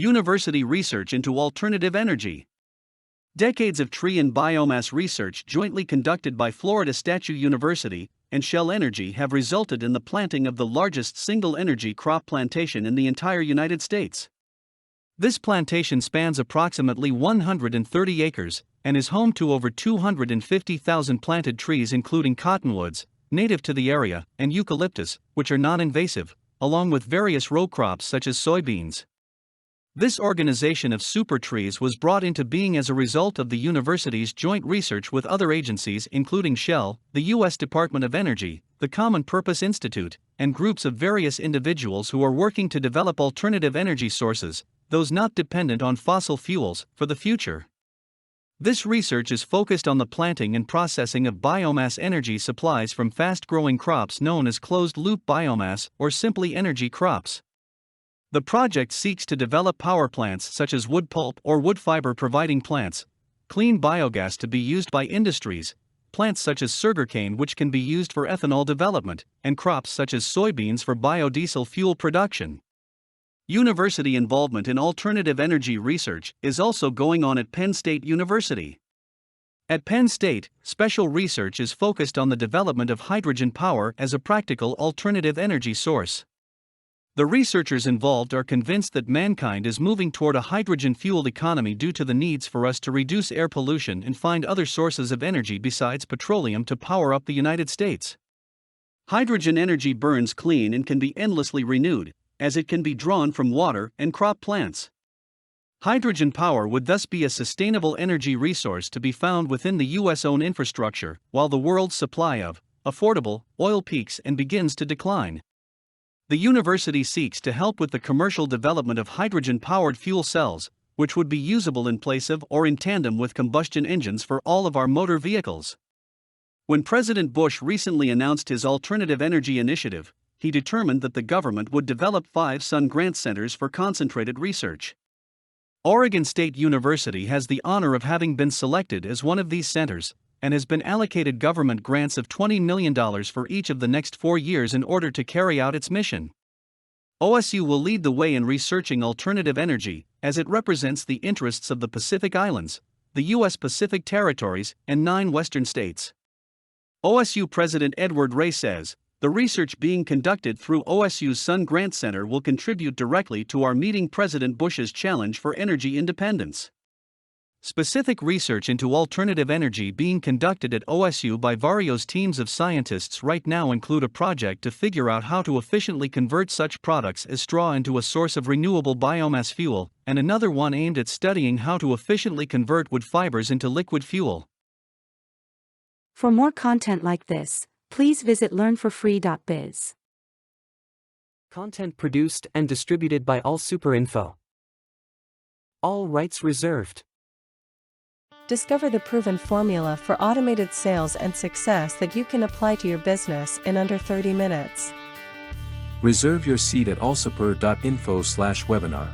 University research into alternative energy. Decades of tree and biomass research jointly conducted by Florida State University and Shell Energy have resulted in the planting of the largest single energy crop plantation in the entire United States. This plantation spans approximately 130 acres and is home to over 250,000 planted trees, including cottonwoods, native to the area, and eucalyptus, which are non-invasive, along with various row crops such as soybeans. This organization of super trees was brought into being as a result of the university's joint research with other agencies including Shell, the U.S. Department of Energy, the Common Purpose Institute, and groups of various individuals who are working to develop alternative energy sources, those not dependent on fossil fuels, for the future. This research is focused on the planting and processing of biomass energy supplies from fast-growing crops known as closed-loop biomass or simply energy crops. The project seeks to develop power plants such as wood pulp or wood fiber providing plants, clean biogas to be used by industries, plants such as sugarcane which can be used for ethanol development, and crops such as soybeans for biodiesel fuel production. University involvement in alternative energy research is also going on at Penn State University. At Penn State, special research is focused on the development of hydrogen power as a practical alternative energy source. The researchers involved are convinced that mankind is moving toward a hydrogen-fueled economy due to the needs for us to reduce air pollution and find other sources of energy besides petroleum to power up the United States. Hydrogen energy burns clean and can be endlessly renewed, as it can be drawn from water and crop plants. Hydrogen power would thus be a sustainable energy resource to be found within the U.S. own infrastructure, while the world's supply of affordable oil peaks and begins to decline. The university seeks to help with the commercial development of hydrogen-powered fuel cells, which would be usable in place of or in tandem with combustion engines for all of our motor vehicles. When President Bush recently announced his alternative energy initiative, he determined that the government would develop 5 Sun Grant Centers for concentrated research. Oregon State University has the honor of having been selected as one of these centers, and has been allocated government grants of $20 million for each of the next 4 years in order to carry out its mission. OSU will lead the way in researching alternative energy, as it represents the interests of the Pacific Islands, the U.S. Pacific Territories, and 9 western states. OSU President Edward Ray says, "The research being conducted through OSU's Sun Grant Center will contribute directly to our meeting President Bush's challenge for energy independence." Specific research into alternative energy being conducted at OSU by various teams of scientists right now include a project to figure out how to efficiently convert such products as straw into a source of renewable biomass fuel, and another one aimed at studying how to efficiently convert wood fibers into liquid fuel. For more content like this, please visit learnforfree.biz. Content produced and distributed by AllSuperInfo. All rights reserved. Discover the proven formula for automated sales and success that you can apply to your business in under 30 minutes. Reserve your seat at allsuper.info/webinar.